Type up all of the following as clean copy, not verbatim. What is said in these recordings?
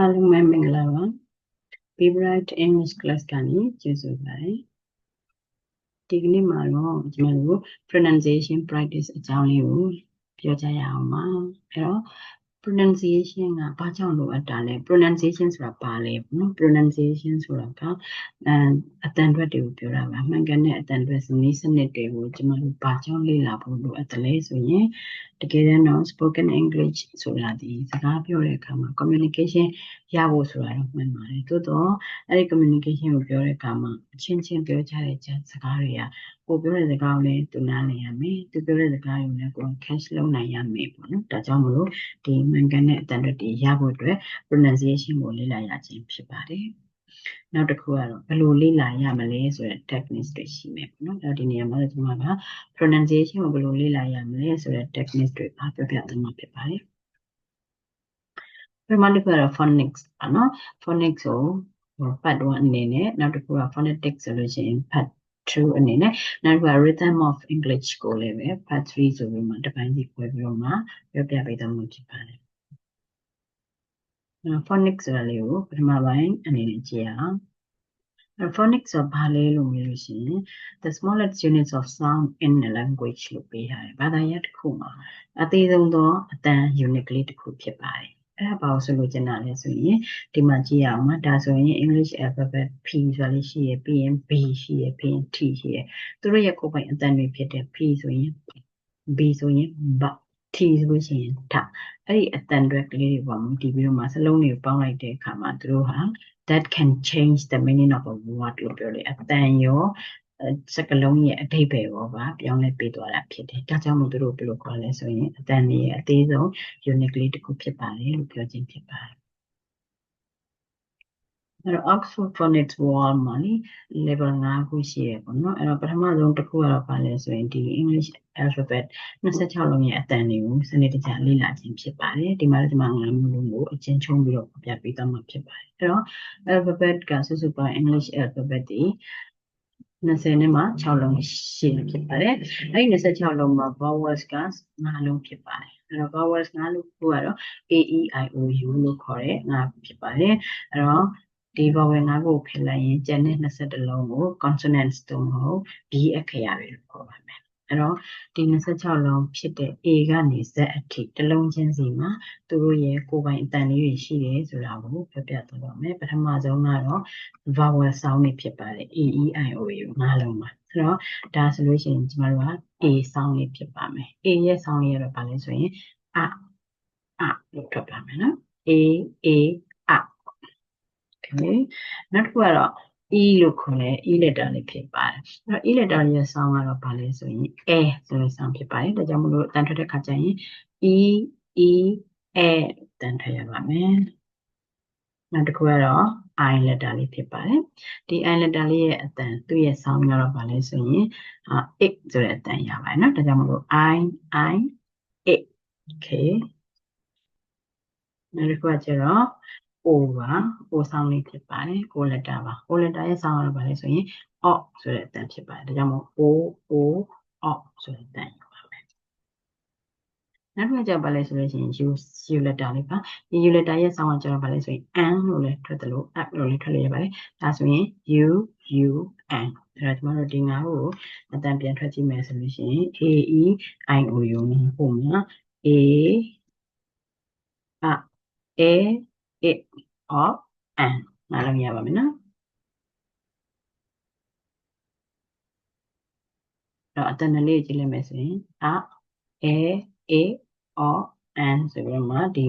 အားလုံးပဲမင်္ဂလာပါ Be Bright English Class ကနေကြိုဆိုပါတယ်ဒီကနေ့မှာတော့ကျွန်တော်တို့ pronunciation practice အကြောင်းလေးကိုပြောကြရအောင်ပါအဲ့တော့ pronunciation ကဘာကြောင့်လိုအပ်တာလဲ pronunciation ဆိုတာဘာလဲနော် pronunciation ဆိုတာကအတန်ထွက်တွေကိုပြောတာပါမှန်ကန်တဲ့အတန်ထွက်စနစ်တွေကိုကျွန်တော်တို့ဘာကြောင့်လေ့လာဖို့လိုအပ်တယ်လဲဆိုရင်တကယ်တမ်းတော့ spoken English ဆိုတာဒီစကားပြောတဲ့အခါမှာ communication ရဖို့ဆိုတာတော့မှန်ပါတယ်သို့တော့အဲ့ဒီ communication ကိုပြောတဲ့အခါမှာအချင်းချင်းပြောကြတဲ့စကားတွေကကိုပြောတဲ့စကားကိုလည်းသူနားလည်ရမယ်သူပြောတဲ့စကားကိုလည်းကို catch လုပ်နိုင်ရမယ်ပေါ့နော်ဒါကြောင့်မလို့ဒီမှန်ကန်တဲ့အတန်ထွက်တွေရဖို့အတွက် pronunciation ကိုလေ့လာရခြင်းဖြစ်ပါတယ်နောက်တစ်ခုကတော့ဘယ်လိုလေ့လာရမလဲဆိုတဲ့ techniques တွေရှိမယ်ပေါ့နော်ဒါဒီနေရာမှာကျွန်မက pronunciation ကိုဘယ်လိုလေ့လာရမလဲဆိုတဲ့ techniques တွေအားပြောပြသွားမှာဖြစ်ပါတယ်ပထမတစ်ခုကတော့ phonics ပေါ့နော် phonics ကိုpart 1အနေနဲ့နောက်တစ်ခုက phonetics ဆိုလို့ရှိရင် part 2အနေနဲ့နောက်တစ်ခုက rhythm of English ကိုလည်းပဲ part 3ဆိုပြီးမှတစ်ပိုင်းစီခွဲပြီးတော့မှပြောပြပေးသွားမှာဖြစ်ပါတယ် phonics ဆိုတာလေးကိုပထမပိုင်းအနေနဲ့ကြည့်ရအောင်phonics ဆိုတာဘာလဲလို့မေးလို့ရှိရင် the smallest units of sound in a language လို့ပေးထားတယ်ဘာသာရပ်တစ်ခုမှာအသေးဆုံးသောအတန် unit ကလေးတစ်ခုဖြစ်ပါတယ်အဲ့ဒါဘာလို့ဆိုလို့ကျင်တာလဲဆိုရင်ဒီမှာကြည့်ရအောင်ပါဒါဆိုရင် English alphabet P ဆိုတာလေးရှိရပြီးရင် B ရှိရပြီးရင် T ရှိရသူတို့ရဲ့ကိုယ်ပိုင်အတန်တွေဖြစ်တဲ့ P ဆိုရင် B ဆိုရင် B T ဆိုလို့ရှိရင် T အဲ့ဒီအတန်တွေကလေးတွေပေါ့ဒီပြီးတော့မှစလုံးတွေကိုပေါင်းလိုက်တဲ့အခါမှာသူတို့ဟာ that can change the meaning of a word လို့ပြောတယ်အတန်ရောစကားလုံးရဲ့အဓိပ္ပာယ်ရောပါပြောင်းလဲပေးသွားတာဖြစ်တယ်ဒါကြောင့်မို့သူတို့ဘယ်လိုခေါ်လဲဆိုရင်အတန်ရဲ့အသေးဆုံး unit လေးတစ်ခုဖြစ်ပါတယ်လို့ပြောခြင်းဖြစ်ပါတယ်အဲ့တော့ Oxford Phonics Wall မှာလေ level 5ခုရှိရပေါ့နော်အဲ့တော့ပထမဆုံးတစ်ခုကတော့ဘာလဲဆိုရင်ဒီ English alphabet 26လုံးရဲ့အတန်တွေကိုစနစ်တကျလေ့လာခြင်းဖြစ်ပါတယ်ဒီမှာလည်းဒီမှာ9မျိုးလုံးကိုအချင်းချုံးပြီးတော့ပြပေးသွားမှာဖြစ်ပါတယ်အဲ့တော့ alphabet ကစုစုပေါင်း English alphabet တွေ20နဲ့မှ6လုံးရှိဖြစ်ပါတယ်အဲ့ဒီ26လုံးမှာ vowels က5လုံးဖြစ်ပါတယ်အဲ့တော့ vowels 5လုံးကတော့ A E I O U လို့ခေါ်တဲ့5ဖြစ်ပါတယ်အဲ့တော့ဒီ vowel 5ကိုဖယ်လိုက်ရင်ကျန်တဲ့21လုံးကို consonants တို့မဟုတ် B အခရာတွေလို့ခေါ်ပါမယ်အဲ့တော့ဒီ26လုံးဖြစ်တဲ့ A ကနေ Z အထိတစ်လုံးချင်းစီမှာသူတို့ရဲ့ကိုယ်ပိုင်အတန်လေးတွေရှိတယ်ဆိုတာကိုပြပြသွားပါမယ်ပထမဆုံးကတော့ vowel sound တွေဖြစ်ပါတယ် A E I O U 5လုံးပါအဲ့တော့ဒါဆိုလို့ရှိရင်ကျမတို့က A sound လေးဖြစ်ပါမယ် A ရဲ့ sound လေးကတော့ဘာလဲဆိုရင်အလို့ထွက်ပါမယ်နော် A နောက်တစ်ခုကတော့ E လို့ခေါ်တဲ့ E letter လေးဖြစ်ပါတယ်အဲ့တော့ E letter ရဲ့ sound ကတော့ဘာလဲဆိုရင် A ဆိုတဲ့ sound ဖြစ်ပါတယ်ဒါကြောင့်မလို့တန်ထွက်တဲ့ခါကျရင် E A တန်ထွက်ရပါမယ်နောက်တစ်ခုကတော့ I letter လေးဖြစ်ပါတယ်ဒီ I letter လေးရဲ့အတန်သူ့ရဲ့ sound ကတော့ဘာလဲဆိုရင်it ဆိုတဲ့အတန်ရပါတယ်နော်ဒါကြောင့်မလို့ I it okay နောက်တစ်ခုကကျတော့ O ပါ O sound လေးဖြစ်ပါတယ် O letter ပါ O letter ရဲ့ sound ကတော့ဘာလဲဆိုရင် O ဆိုတဲ့အတန်ဖြစ်ပါတယ်ဒါကြောင့်မို့ Oဆိုတဲ့အတန်ရပါမယ်နောက်တစ်ခုကကျတော့ဘာလဲဆိုလို့ရှိရင် U letter လေးပါဒီ U letter ရဲ့ sound ကကျတော့ဘာလဲဆိုရင် N လို့လည်းထွက်တယ်လို့ up လို့လည်းထွက်လို့ရပါတယ်ဒါဆိုရင် U N အဲ့တော့ကျွန်တော်တို့ဒီ9ခုကိုအတန်ပြန်ထွက်ကြည့်မယ်ဆိုလို့ရှိရင် A E I O U ဟိုမှာ A it or N နားလည်ရပါမယ်နော်တော့အတန်လေးကြည့်လိုက်မယ်ဆိုရင်it or N ဆိုပြီးတော့မှဒီ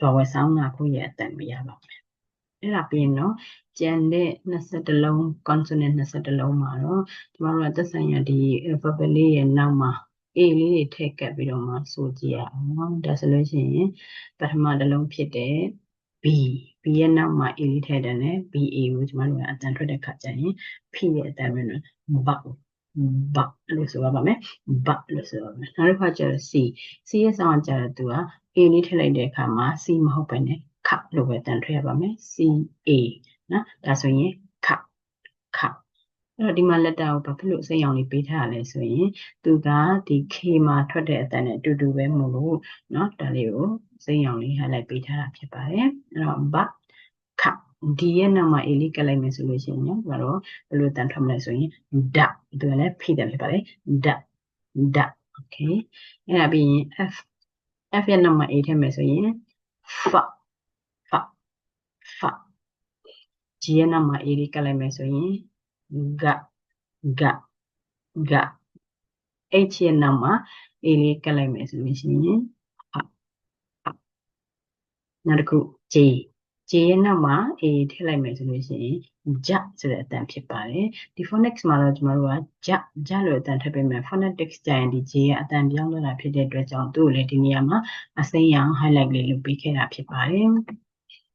vowel sound 9ခုရဲ့အတန်မရပါဘူးအဲ့ဒါပြီးရင်တော့ကျန်တဲ့21လုံး consonant 21လုံးမှာတော့ကျမတို့ကသက်ဆိုင်ရာဒီ alphabet လေးရဲ့နောက်မှာ A လေးတွေထည့်ကပ်ပြီးတော့မှဆိုကြည့်ရအောင်ဒါဆိုလို့ရှိရင်ပထမတစ်လုံးဖြစ်တဲ့ B ရဲ့နောက်မှာ A လေးထည့်တယ်နဲ့ BA ကိုကျမတို့ကအတန်ထွက်တဲ့ခါကျရင် P ရဲ့အတန်ပဲနော်ဘလို့ဆိုရပါမယ်ဘလို့ဆိုရပါမယ်နောက်တစ်ခါကျတော့ C ရဲ့ sound ကျတော့သူက A လေးထည့်လိုက်တဲ့အခါမှာ C မဟုတ်ပဲနဲ့ခလို့ပဲတန်ထွက်ရပါမယ် CA နော်ဒါဆိုရင်ခအဲ့တော့ဒီမှာ letter ကိုဘာဖြစ်လို့အစိမ်းရောင်လေးပေးထားရလဲဆိုရင်သူကဒီ K မှာထွက်တဲ့အတန်နဲ့အတူပဲမို့လို့เนาะဒါလေးကိုအစိမ်းရောင်လေး highlight ပေးထားတာဖြစ်ပါတယ်အဲ့တော့ ခD ရဲ့နောက်မှာ A လေးကပ်လိုက်မယ်ဆိုလို့ရှိရင်ညတော့ဘယ်လိုတန်ထွက်မလဲဆိုရင်ဓာသူကလည်းဖိတယ်ဖြစ်ပါတယ်ဓာโอเคအဲ့ဒါပြီးရင် F ရဲ့နောက်မှာ A ထည့်မယ်ဆိုရင်ဖG ရဲ့နောက်မှာ A လေးကပ်လိုက်မယ်ဆိုရင်ဂ H ရဲ့နောက်မှာ A လေးကပ်လိုက်မယ်ဆိုလို့ရှိရင်နောက်တစ်ခု J ရဲ့နောက်မှာ A ထည့်လိုက်မယ်ဆိုလို့ရှိရင်ဂျဆိုတဲ့အတန်ဖြစ်ပါတယ်ဒီ phonics မှာတော့ကျမတို့ကဂျလို့အတန်ထည့်ပေးမယ် phonetics ကျရင်ဒီ J ရဲ့အတန်ပြောင်းလဲတာဖြစ်တဲ့အတွက်ကြောင့်သူ့ကိုလည်းဒီနေရာမှာအစိမ်းရောင် highlight လေးလုပ်ပေးခဲ့တာဖြစ်ပါတယ်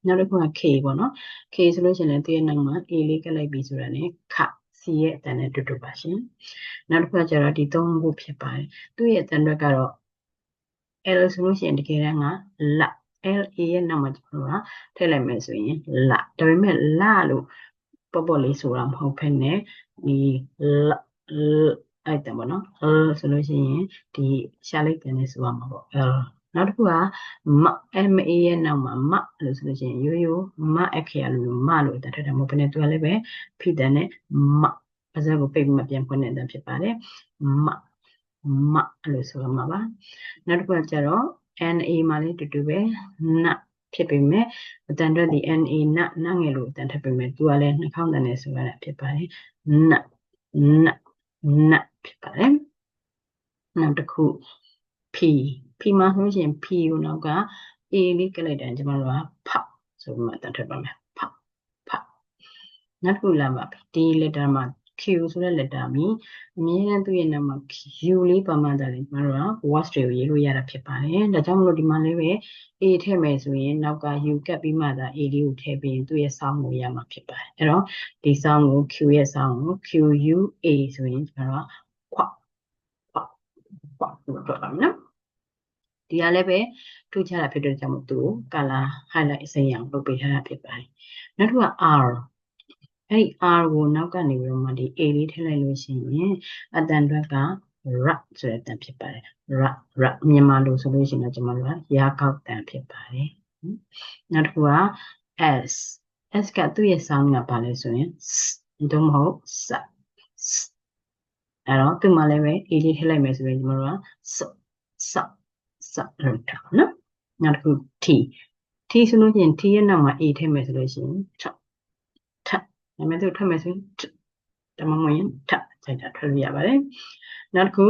နောက်တစ်ခုက K ပေါ့နော် K ဆိုလို့ရှိရင်လည်းသူ့ရဲ့နောက်မှာ A လေးကပ်လိုက်ပြီဆိုတာ ਨੇ ခ C ရဲ့အတန်နဲ့တူတူပါရှင်နောက်တစ်ခုကကျတော့ဒီ၃ခုဖြစ်ပါတယ်သူ့ရဲ့အတန်အတွက်ကတော့ L ဆိုလို့ရှိရင်တကယ်တမ်းကလ LA ရဲ့နောက်မှာကျမတို့ကထည့်လိုက်မယ်ဆိုရင်လဒါပေမဲ့လလို့ပေါ့လေးဆိုတာမဟုတ်ဘဲနဲ့ဒီအဲ့တပေါ့နော်ဆိုလို့ရှိရင်ဒီရှာလိုက်တယ်နဲ့ဆိုရမှာပေါ့နောက်တစ်ခုကMA ရဲ့နောက်မှာမလို့ဆိုလို့ရှိရင်ရိုးမအခရာလို့မလို့တထက်တယ်မဟုတ်ဘဲနဲ့သူကလည်းပဲဖိတယ်နဲ့မပါဇက်ကိုပိတ်မပြန်ဖွင့်နေတာဖြစ်ပါတယ်မလို့ဆိုရမှာပါနောက်တစ်ခုကကျတော့ NA မှာလေးတူတူပဲနဖြစ်ပေမဲ့အတန်အတွက်ဒီ NA နငယ်လို့အတန်ထပ်ပေမဲ့သူကလည်းနှာခေါင်းတန်နဲ့ဆိုရတာဖြစ်ပါတယ်နဖြစ်ပါတယ်နောက်တစ်ခု P မှာဆိုရင် P ကိုနောက်က A လေးကလိုက်တယ်ကျွန်တော်တို့ကဖဆိုမှအတန်ထပ်ပါမယ်ဖနောက်တစ်ခုလာပါဒီ letter မှာ Q ဆိုတဲ့ letter မီအမြဲတမ်းသူ့ရဲ့နာမ Q လေးပါမှသာလေကျွန်တော်တို့က watch တွေကိုရေးလို့ရတာဖြစ်ပါတယ်ဒါကြောင့်မလို့ဒီမှာလေးပဲ A ထည့်မယ်ဆိုရင်နောက်က U ကပ်ပြီးမှသာ A လေးကိုထည့်ပြီးရင်သူ့ရဲ့ sound ကိုရမှာဖြစ်ပါတယ်အဲ့တော့ဒီ sound ကို Q ရဲ့ sound ကို QUA ဆိုရင်ကျွန်တော်တို့ကခွလို့ပြောပါမယ်နော်ဒီကလည်းပဲထူးခြားတာဖြစ်တဲ့ကြောင့်မို့သူ့ကို color highlight အစိမ်းရောင်လုပ်ပေးထားတာဖြစ်ပါတယ်နောက်တစ်ခုက R အဲ့ဒီ R ကိုနောက်ကနေပြီးတော့မှဒီ A လေးထည့်လိုက်လို့ရှိရင်အတန်အတွက်က R ဆိုတဲ့အတန်ဖြစ်ပါတယ် R မြန်မာလိုဆိုလို့ရှိရင်တော့ကျွန်တော်တို့ကရာကောက်တန်ဖြစ်ပါတယ်နောက်တစ်ခုက S ကသူ့ရဲ့ sound ကဘာလဲဆိုရင်တို့မဟုတ်စအဲ့တော့သူ့မှာလည်းပဲ A လေးထည့်လိုက်မယ်ဆိုရင်ကျွန်တော်တို့ကစလို့ထားနော်နောက်တစ်ခု T ဆိုလို့ရှိရင် T ရဲ့နောက်မှာ A ထည့်မယ်ဆိုလို့ရှိရင်ထဒါပေမဲ့သူထွက်မယ်ဆိုရင်တမမဝင်ထချိန်တာထွက်လို့ရပါတယ်နောက်တစ်ခု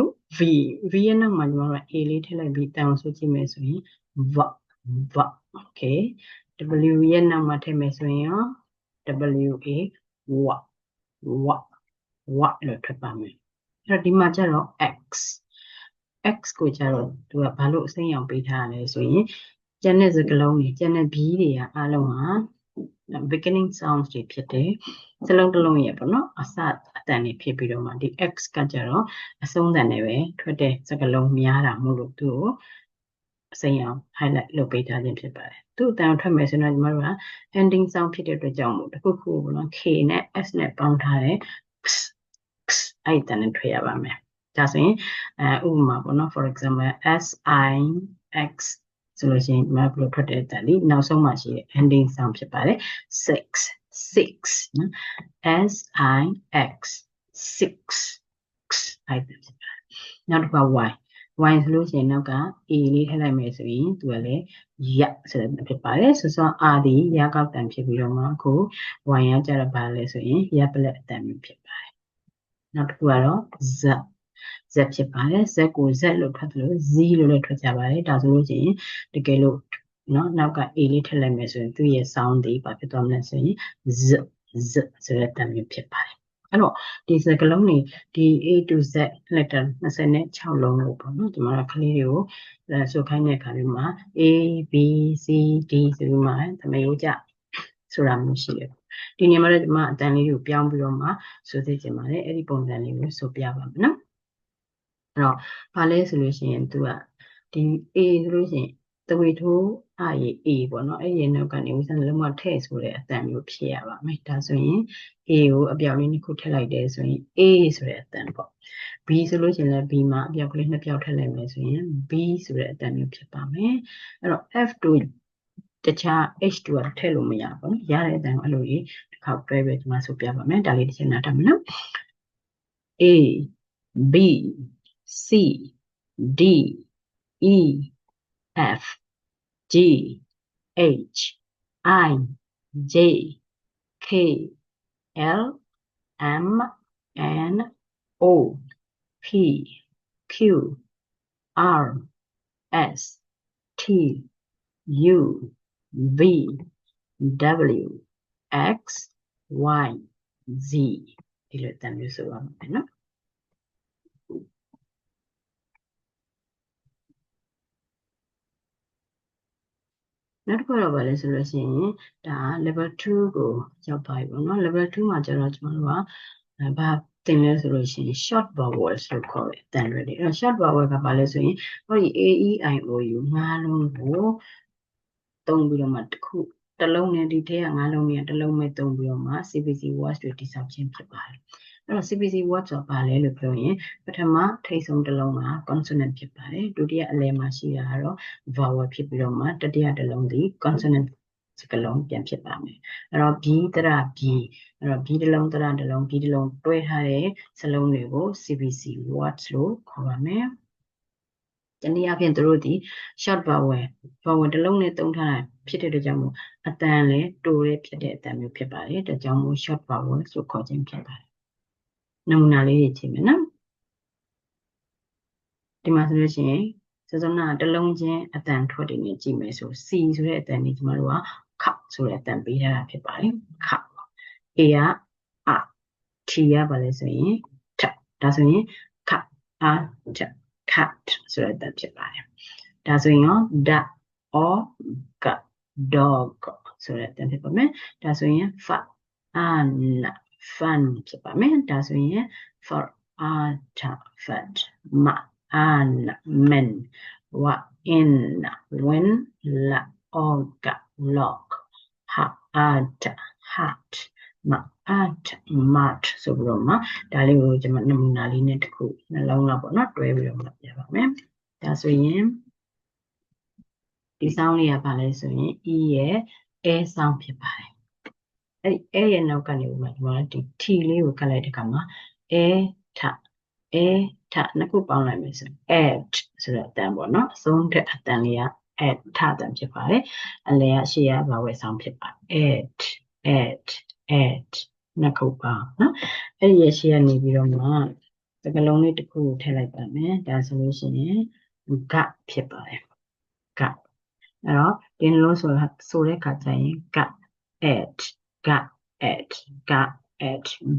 V ရဲ့နောက်မှာကျွန်တော်တို့ A လေးထည့်လိုက်ပြီးတန်အောင်ဆိုကြည့်မယ်ဆိုရင် V okay W ရဲ့နောက်မှာထည့်မယ်ဆိုရင်ရော WA W လို့ထွက်ပါမယ်အဲ့တော့ဒီမှာကျတော့ X ကိုကျတော့သူကဘာလို့အစိမ်းရောင်ပေးထားရလဲဆိုရင်ကျန်တဲ့စကားလုံးတွေကျန်တဲ့ B တွေကအားလုံးဟာ beginning sounds တွေဖြစ်တယ်စလုံးတစ်လုံးရဲ့ပေါ့နော်အစအတန်တွေဖြစ်ပြီးတော့မှဒီ X ကကျတော့အဆုံးတန်တွေပဲထွက်တဲ့စကားလုံးများတာမို့လို့သူ့ကိုအစိမ်းရောင် highlight လုပ်ပေးထားခြင်းဖြစ်ပါတယ်သူ့အတန်ထွက်မယ်ဆိုတော့ညီမတို့က ending sound ဖြစ်တဲ့အတွက်ကြောင့်မို့တစ်ခုခုပေါ့နော် K နဲ့ S နဲ့ပေါင်းထားတဲ့ အဲ့တန်နဲ့ထွက်ရပါမယ်ဒါဆိုရင်ဥပမာပေါ့နော် for example SIX ဆိုလို့ရှိရင်မဘလို့ထွက်တဲ့တန်လေးနောက်ဆုံးမှရှိတဲ့ ending sound ဖြစ်ပါတယ်six နော် SIX အဲ့တန်ဖြစ်ပါတယ်နောက်တစ်ခါ Y ဆိုလို့ရှိရင်နောက်က A လေးထည့်လိုက်မယ်ဆိုရင်သူကလည်းရဆိုတဲ့ဖြစ်ပါတယ်ဆိုတော့ R ဒီရကောက်တန်ဖြစ်ပြီးတော့မှအခု Y ကကြတော့ဘာလဲဆိုရင်ရပလက်အတန်မျိုးဖြစ်ပါတယ်နောက်တစ်ခုကတော့ Z ဖြစ်ပါတယ် Z ကို Z လို့ထွက်တယ်လို့ Z လို့လည်းထွက်ကြပါတယ်ဒါဆိုလို့ရှိရင်တကယ်လို့နော်နောက်က A လေးထည့်လိုက်မယ်ဆိုရင်သူ့ရဲ့ sound တွေဘာဖြစ်သွားမလဲဆိုရင် Z ဆိုတဲ့တန်မျိုးဖြစ်ပါတယ်အဲ့တော့ဒီစကားလုံးတွေဒီ A to Z letter 26လုံးလို့ပေါ့နော်ဒီမှာကလေးတွေကိုဆိုခိုင်းတဲ့အခါမျိုးမှာ A B C D ဆိုပြီးမှသမယောကြဆိုတာမျိုးရှိတယ်ဒီနေရာမှာလည်းဒီမှာအတန်လေးကိုပြောင်းပြီးတော့မှဆိုသိချင်ပါတယ်အဲ့ဒီပုံစံလေးကိုဆိုပြပါမယ်နော်အဲ့တော့ဘာလဲဆိုလို့ရှိရင်သူကဒီ A ဆိုလို့ရှိရင်တဝေထိုးA ပေါ့နော်အဲ့ဒီနောက်ကနေဦးစံလုံးမထည့်ဆိုတဲ့အတန်မျိုးဖြစ်ရပါမယ်ဒါဆိုရင် A ကိုအပြောက်လေးနှစ်ခုထည့်လိုက်တယ်ဆိုရင် A ဆိုတဲ့အတန်ပေါ့ B ဆိုလို့ရှိရင်လည်း B မှာအပြောက်ကလေးနှစ်ပြောက်ထည့်လိုက်မယ်ဆိုရင် B ဆိုတဲ့အတန်မျိုးဖြစ်ပါမယ်အဲ့တော့ F to D တခြား h2 ကထည့်လို့မရဘူးနော်ရတဲ့အတိုင်းအဲ့လိုကြီးတစ်ခေါက်တွဲပြီးဒီမှာဆိုပြပါမယ်ဒါလေးတစ်ချက်နားထားမယ်နော် A B C D E F G H I J K L M N O P Q R S T U V W X Y Z ဒီလိုတန်မျိုးဆိုရမယ်နော်နောက်တစ်ခုတော့ဗာလဲဆိုလို့ရှိရင်ဒါ level 2ကိုရောက်သွားပြီပေါ့နော် level 2မှာကျတော့ကျွန်တော်တို့ကဘာသင်လဲဆိုလို့ရှိရင် short vowels လို့ခေါ်တယ်အတန်တွေအဲ့တော့ short vowel ကဘာလဲဆိုရင်ဟောဒီ A E I O U ငါးလုံးကိုသုံးပြီးတော့မှတစ်ခုတစ်လုံးနဲ့ဒီထဲကငါးလုံးနဲ့တစ်လုံးမဲ့သုံးပြီးတော့မှ CPC words တွေတိစောက်ခြင်းဖြစ်ပါတယ်အဲ့တော့ CPC words ဆိုတာဘာလဲလို့ပြောရင်ပထမထိပ်ဆုံးတစ်လုံးက consonant ဖြစ်ပါတယ်ဒုတိယအလယ်မှာရှိတာကတော့ vowel ဖြစ်ပြီးတော့မှတတိယတစ်လုံးဒီ consonant စကားလုံးပြန်ဖြစ်ပါမယ်အဲ့တော့ B တရ B အဲ့တော့ B တစ်လုံးတရတစ်လုံး B တစ်လုံးတွဲထားတဲ့စလုံးတွေကို CPC words လို့ခေါ်ပါမယ်တနည်းအားဖြင့်တို့ဒီ short vowel တစ်လုံးနဲ့သုံးထားတာဖြစ်တဲ့အတွက်ကြောင့်မို့အတန်လည်းတိုးရဲဖြစ်တဲ့အတန်မျိုးဖြစ်ပါတယ်ဒါကြောင့်မို့ short vowel လို့ခေါ်ခြင်းဖြစ်ပါတယ်နမူနာလေးကြည့်မယ်နော်ဒီမှာဆိုလို့ရှိရင်စစုံနာတစ်လုံးချင်းအတန်ထွက်နေကြည့်မယ်ဆို C ဆိုတဲ့အတန်นี้ကျမတို့ကခဆိုတဲ့အတန်ပေးထားတာဖြစ်ပါတယ်ခ A ကA T ကဘာလဲဆိုရင်ထဒါဆိုရင်ခအာထ cat ဆိုတဲ့အတန်ဖြစ်ပါတယ်ဒါဆိုရင်ရော da or ga dog ဆိုတဲ့အတန်ဖြစ်ပါမယ်ဒါဆိုရင် fa an fun ဖြစ်ပါမယ်ဒါဆိုရင် for ata fat ma an men wa in win la orga lock ha ata hat ma at mat ဆိုပြီးတော့မှဒါလေးကိုကျွန်မနမူနာလေးနဲ့တစ်ခုနှလုံးလောက်ပေါ့နော်တွဲပြီးတော့မှပြပါမယ်ဒါဆိုရင်ဒီဆောင်းလေးကဘာလဲဆိုရင် E ရဲ့ A ဆောင်းဖြစ်ပါတယ်အဲ့ A ရဲ့နောက်ကနေဒီမှာဒီ T လေးကိုကတ်လိုက်တဲ့အခါမှာ A ထ A ထနှစ်ခုပေါင်းလိုက်မယ်ဆို at ဆိုတဲ့အတန်ပေါ့နော်အဆုံးတဲ့အတန်လေးက at ထအတန်ဖြစ်ပါတယ်အလယ်ကရှေ့ကဘာဝယ်ဆောင်းဖြစ်ပါ at နှစ်ခုပေါင်းနော်အဲ့ဒီရဲ့ရှေ့ကနေပြီးတော့မှစကားလုံးလေးတစ်ခုကိုထည့်လိုက်ပါမယ်ဒါဆိုလို့ရှိရင် g ဖြစ်ပါတယ် g အဲ့တော့ဒီနှလုံးဆိုတဲ့ခါကျရင် g at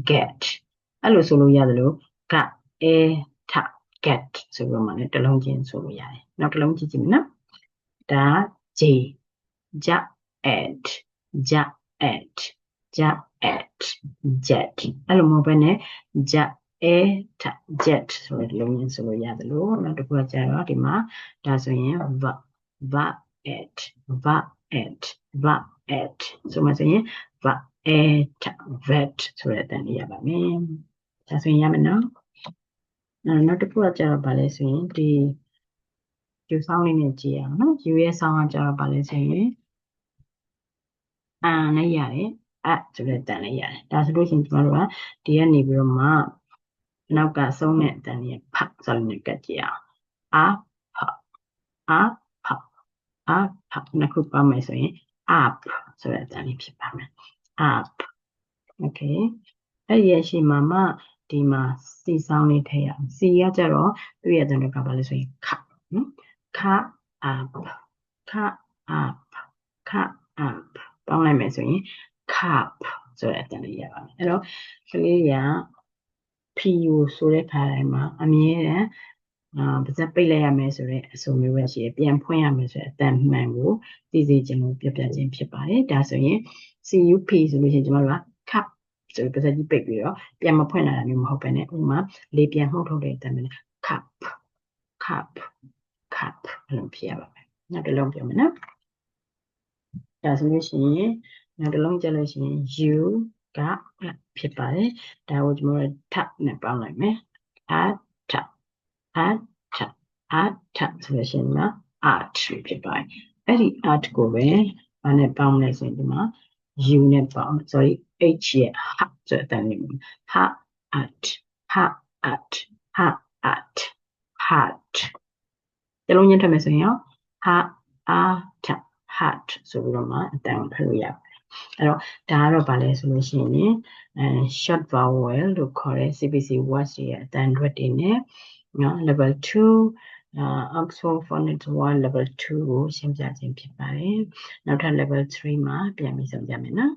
get အဲ့လိုဆိုလို့ရတယ်လို့ g a t get ဆိုပြီးမှလည်းတစ်လုံးချင်းဆိုလို့ရတယ်နောက်တစ်လုံးကြည့်ကြည့်မယ်နော်ဒါ j at jet အဲ့လိုမဟုတ်ဘဲနဲ့ jetဆိုတဲ့လုံးချင်းဆိုလို့ရတယ်လို့နောက်တစ်ခုကကျတော့ဒီမှာဒါဆိုရင် at ဆိုမှဆိုရင် vet ဆိုတဲ့အတန်လေးရပါမယ်ဒါဆိုရင်ရမယ်နော်နောက်တစ်ခုကကျတော့ဗာလဲဆိုရင်ဒီယူဆောင်လေးနဲ့ကြည့်ရအောင်နော်ယူရဲ့ဆောင်းကကျတော့ဗာလဲဆိုရင်နဲ့ရတယ်ဆိုတဲ့တန်လေးရတယ်ဒါဆိုလို့ရှိရင်ကျမတို့ကဒီကနေပြီးတော့မှနောက်ကဆုံးတဲ့အတန်လေးဖတ်ဆိုရင်ကကြည့်အောင်ဖနှစ်ခုပေါင်းမယ်ဆိုရင် up ဆိုတဲ့အတန်လေးဖြစ်ပါမယ် up okay အဲ့ရရှိမှာမှဒီမှာ C ဆောင်းလေးထည့်ရအောင် C ကကြတော့သူ့ရဲ့အတန်ကဘာလဲဆိုရင်ခနော်ခ up ပေါင်းလိုက်မယ်ဆိုရင် cup ဆိုတဲ့အတန်လေးရပါမယ်အဲ့တော့ကလေးက PU ဆိုတဲ့ခါတိုင်းမှာအမြဲတမ်းပါဇက်ပိတ်လိုက်ရမယ်ဆိုတဲ့အဆိုမျိုးပဲရှိတယ်ပြန်ဖွင့်ရမယ်ဆိုတဲ့အတန်မှန်ကိုသိစေခြင်းလို့ပြပြခြင်းဖြစ်ပါတယ်ဒါဆိုရင် CUP ဆိုလို့ရှိရင်ကျွန်တော်တို့က cup ဆိုပြီးပါဇက်ကြီးပိတ်ပြီးတော့ပြန်မဖွင့်လာတာမျိုးမဟုတ်ဘဲနဲ့ဥပမာလေပြန်မှုတ်ထုတ်တဲ့အတန်ပဲ cup အဲ့လိုဖြစ်ရပါမယ်နောက်တစ်လုံးပြောမယ်နော်ဒါဆိုလို့ရှိရင်နောက်တစ်လုံးကြလို့ရှိရင် U ကဖြစ်ပါတယ်ဒါကိုကျွန်တော်တို့ထနဲ့ပေါင်းလိုက်မယ်at ဆိုလို့ရှိရင် art ဖြစ်ပါတယ်အဲ့ဒီ art ကိုပဲ ဘာနဲ့ပေါင်းလဲဆိုရင်ဒီမှာ u နဲ့ပေါင်း sorry h ရဲ့ ha ဆိုတဲ့အတန်လေးမျိုး ha at ha at ha at hat တလုံးချင်းထပ်မယ်ဆိုရင်ရော ha at hat ဆိုပြီးတော့မှအတန်ဖတ်လို့ရပါတယ်အဲ့တော့ဒါကတော့ဗာလဲဆိုလို့ရှိရင်short vowel လို့ခေါ်တဲ့ CPC words ရဲ့အတန်တွေနဲ့နော် level 2 Oxford Phonics Word level 2ကိုရှင်းပြခြင်းဖြစ်ပါတယ်နောက်ထပ် level 3မှာပြန်ပြီးဆုံးကြမယ်နော်